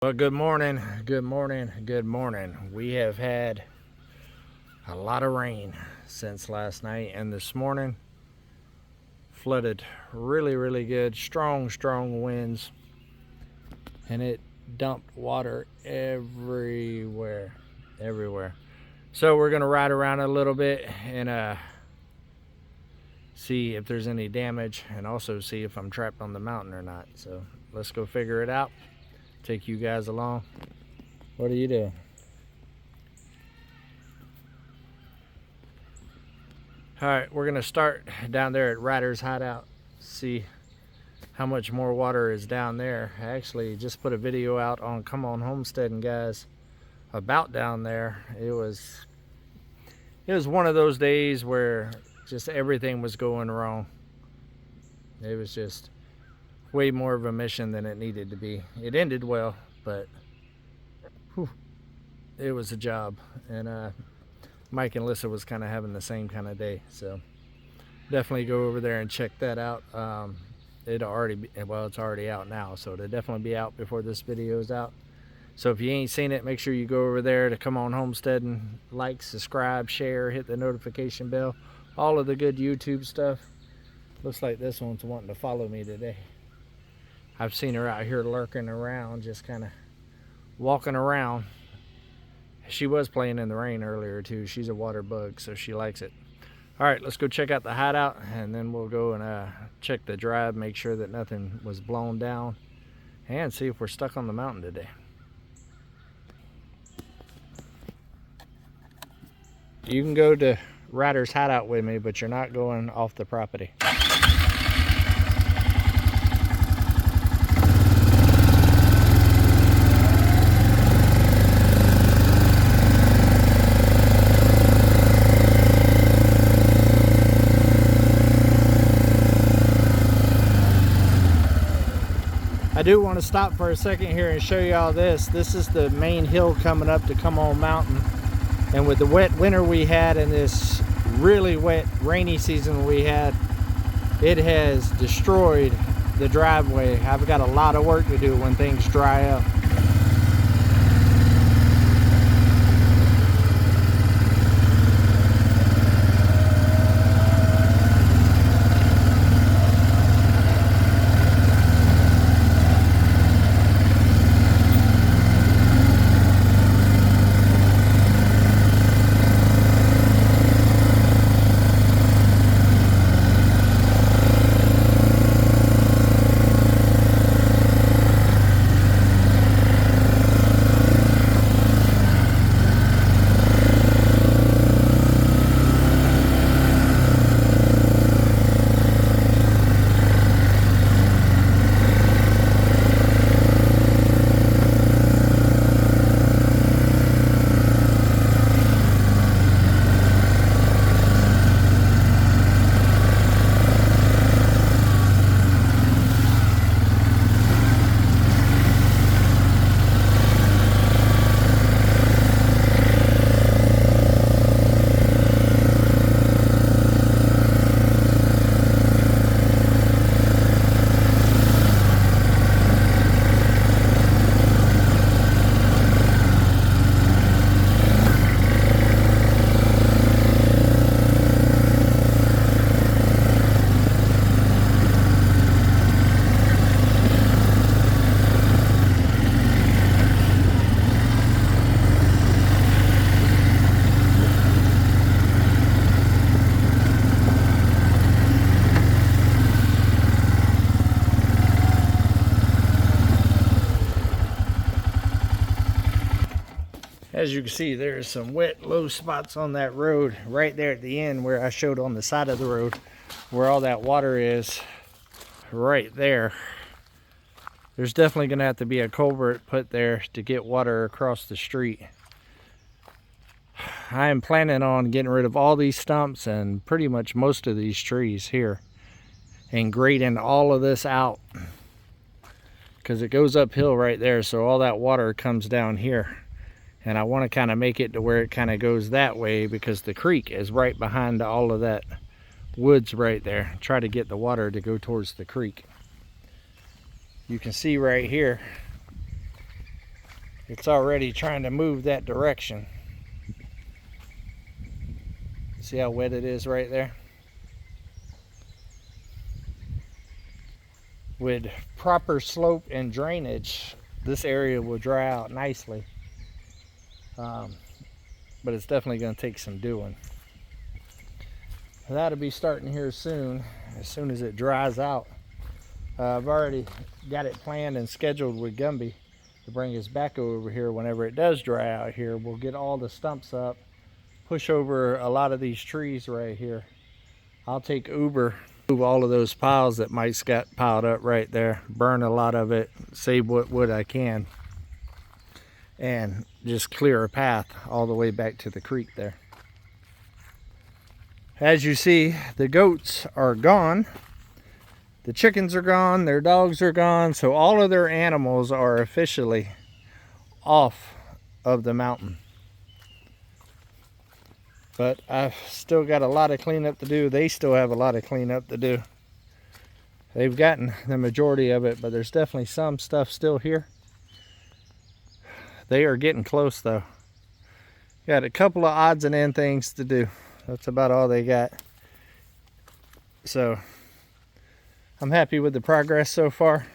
Well, good morning, good morning, good morning. We have had a lot of rain since last night, and this morning flooded really good, strong winds, and it dumped water everywhere. So we're gonna ride around a little bit and see if there's any damage, and also see if I'm trapped on the mountain or not. So let's go figure it out. Take you guys along. What do you do? All right, we're gonna start down there at Ryder's Hideout, see how much more water is down there. I actually just put a video out on Come On Homesteading, guys, about down there. It was one of those days where just everything was going wrong. It was just way more of a mission than it needed to be. It ended well, but it was a job, and Mike and Lissa was kind of having the same kind of day, so definitely go over there and check that out. It's already out now, so it'll definitely be out before this video is out. So if you ain't seen it, make sure you go over there to Come On Homesteading, like, subscribe, share, hit the notification bell, all of the good YouTube stuff. Looks like this one's wanting to follow me today. I've seen her out here lurking around, just kind of walking around. She was playing in the rain earlier too. She's a water bug, so she likes it. All right, let's go check out the hideout, and then we'll go and check the drive, make sure that nothing was blown down, and see if we're stuck on the mountain today. You can go to Ryder's Hideout with me, but you're not going off the property. I do want to stop for a second here and show you all this. This is the main hill coming up to Come On Mountain. And with the wet winter we had and this really wet rainy season we had, it has destroyed the driveway. I've got a lot of work to do when things dry up. As you can see, there's some wet, low spots on that road right there at the end where I showed on the side of the road where all that water is right there. There's definitely going to have to be a culvert put there to get water across the street. I am planning on getting rid of all these stumps and pretty much most of these trees here and grading all of this out, because it goes uphill right there, so all that water comes down here. And I want to kind of make it to where it kind of goes that way, because the creek is right behind all of that woods right there. Try to get the water to go towards the creek. You can see right here it's already trying to move that direction. See how wet it is right there? With proper slope and drainage, this area will dry out nicely. But it's definitely going to take some doing. That'll be starting here soon, as soon as it dries out. I've already got it planned and scheduled with Gumby to bring his backhoe over here whenever it does dry out here. We'll get all the stumps up, push over a lot of these trees right here. I'll take Uber, move all of those piles that Mike's got piled up right there, burn a lot of it, save what wood I can, and just clear a path all the way back to the creek there. As you see, the goats are gone. The chickens are gone, their dogs are gone, so all of their animals are officially off of the mountain. But I've still got a lot of cleanup to do. They still have a lot of cleanup to do. They've gotten the majority of it, but there's definitely some stuff still here. They are getting close though. Got a couple of odds and end things to do. That's about all they got. So I'm happy with the progress so far.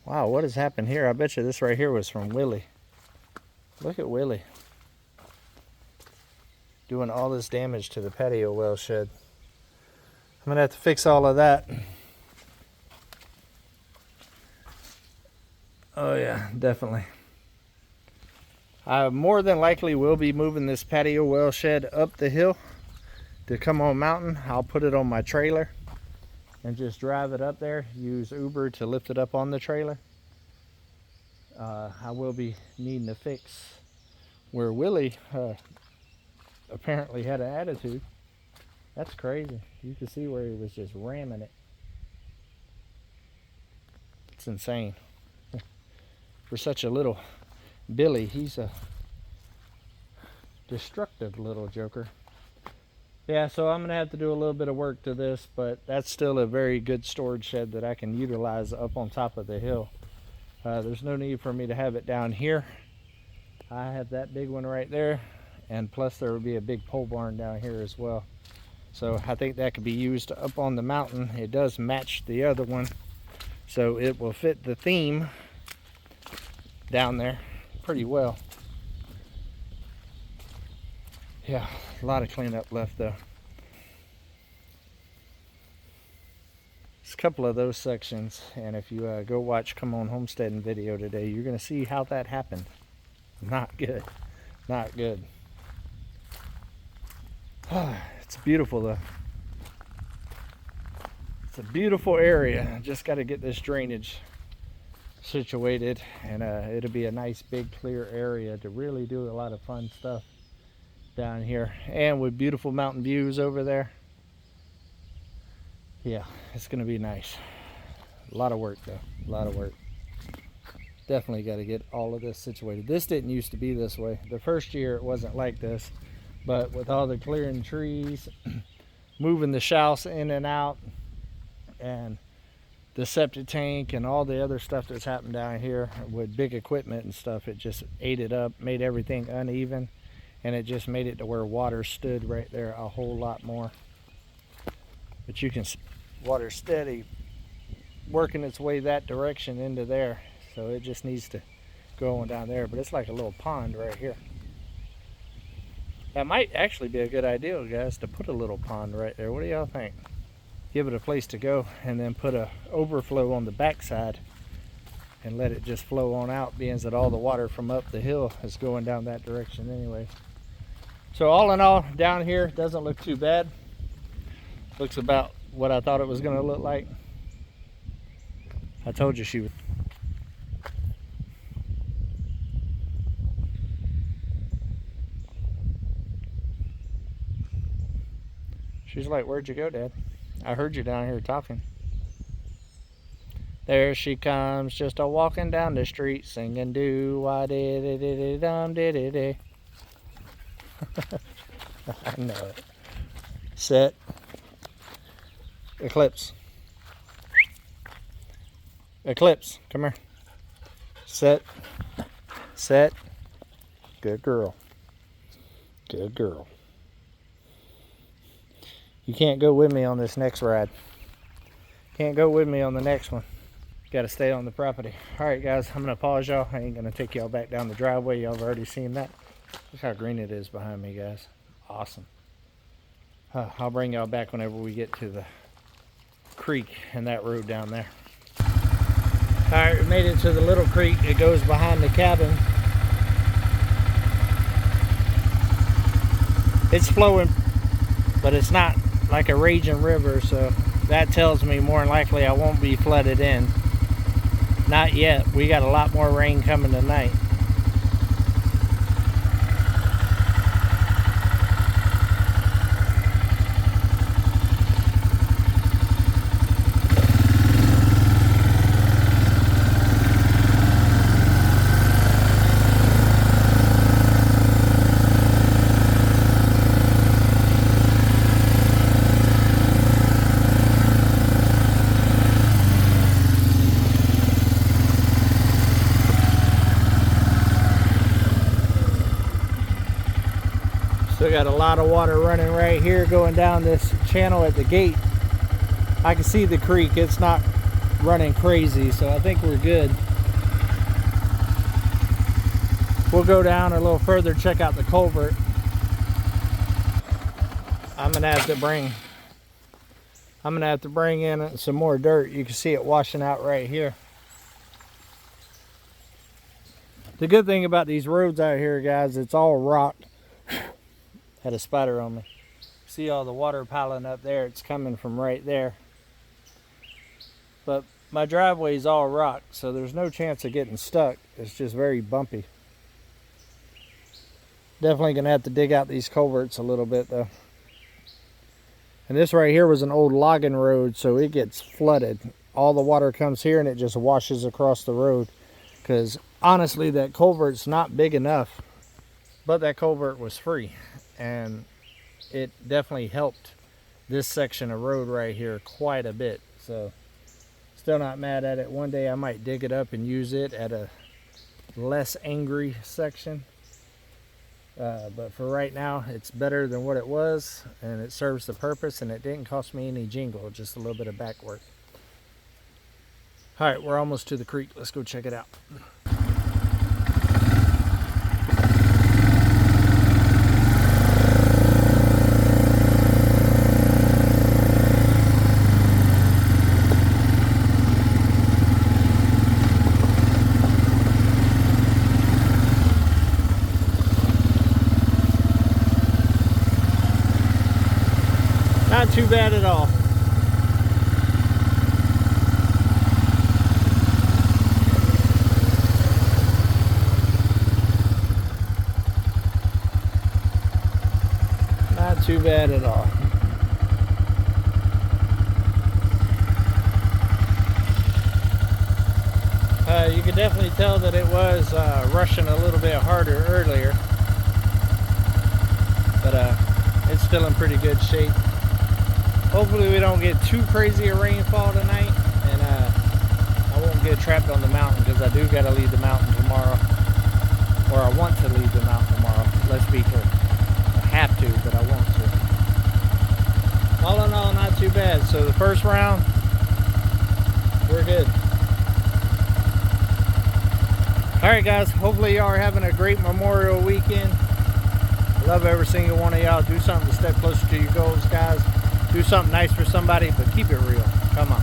Wow, what has happened here? I bet you this right here was from Willie. Look at Willie doing all this damage to the patio well shed. I'm gonna have to fix all of that. Oh yeah, definitely. I more than likely will be moving this patio well shed up the hill to Come On Mountain. I'll put it on my trailer and just drive it up there. Use Uber to lift it up on the trailer. I will be needing to fix where Willie apparently had an attitude. That's crazy. You can see where he was just ramming it. It's insane. For such a little Billy, he's a destructive little joker. Yeah, so I'm gonna have to do a little bit of work to this, but that's still a very good storage shed that I can utilize up on top of the hill. There's no need for me to have it down here. I have that big one right there, and plus there will be a big pole barn down here as well. So I think that could be used up on the mountain. It does match the other one, so it will fit the theme down there pretty well. Yeah, a lot of cleanup left though. There's a couple of those sections, and if you go watch Come On Homesteading video today, you're going to see how that happened. Not good. Not good. It's beautiful though. It's a beautiful area. I just got to get this drainage situated, and it'll be a nice big clear area to really do a lot of fun stuff down here, and with beautiful mountain views over there. Yeah, it's gonna be nice. A lot of work though, a lot of work. Definitely got to get all of this situated. This didn't used to be this way. The first year it wasn't like this, but with all the clearing trees, moving the shelves in and out, and the septic tank and all the other stuff that's happened down here with big equipment and stuff, it just ate it up, made everything uneven, and it just made it to where water stood right there a whole lot more. But you can see water steady working its way that direction into there, so it just needs to go on down there. But it's like a little pond right here. That might actually be a good idea, guys, to put a little pond right there. What do y'all think? Give it a place to go, and then put a overflow on the backside and let it just flow on out, being that all the water from up the hill is going down that direction anyway. So all in all, down here doesn't look too bad. Looks about what I thought it was going to look like. I told you she would. She's like, "Where'd you go, Dad? I heard you down here talking." There she comes, just a walking down the street, singing do-wah-dee-dee-dee-dum-dee-dee-dee. I know it. Set. Eclipse. Eclipse, come here. Set. set. Good girl. Good girl. You can't go with me on this next ride. Can't go with me on the next one. Got to stay on the property. All right, guys, I'm going to pause y'all. I ain't going to take y'all back down the driveway. Y'all have already seen that. Look how green it is behind me, guys. Awesome. I'll bring y'all back whenever we get to the creek and that road down there. All right, we made it to the little creek. It goes behind the cabin. It's flowing, but it's not like a raging river, so that tells me more than likely I won't be flooded in. Not yet. We got a lot more rain coming tonight. Still got a lot of water running right here going down this channel at the gate. I can see the creek. It's not running crazy, so I think we're good. We'll go down a little further, check out the culvert. I'm gonna have to bring in some more dirt. You can see it washing out right here. The good thing about these roads out here, guys, it's all rock. Had a spider on me. See all the water piling up there? It's coming from right there. But my driveway is all rock, so there's no chance of getting stuck. It's just very bumpy. Definitely gonna have to dig out these culverts a little bit though. And this right here was an old logging road, so it gets flooded. All the water comes here and it just washes across the road. Because honestly, that culvert's not big enough, but that culvert was free. And it definitely helped this section of road right here quite a bit. So still not mad at it. One day I might dig it up and use it at a less angry section. But for right now, it's better than what it was, and it serves the purpose, and it didn't cost me any jingle, just a little bit of back work. All right, we're almost to the creek. Let's go check it out. Not too bad at all. Not too bad at all. You could definitely tell that it was rushing a little bit harder earlier, but it's still in pretty good shape. Hopefully we don't get too crazy a rainfall tonight, and I won't get trapped on the mountain, because I do got to leave the mountain tomorrow, or I want to leave the mountain tomorrow. Let's be clear, I have to, but I want to. All in all, not too bad. So the first round, we're good. All right, guys, hopefully y'all are having a great Memorial weekend. I love every single one of y'all. Do something to step closer to your goals, guys. Do something nice for somebody, but keep it real. Come on.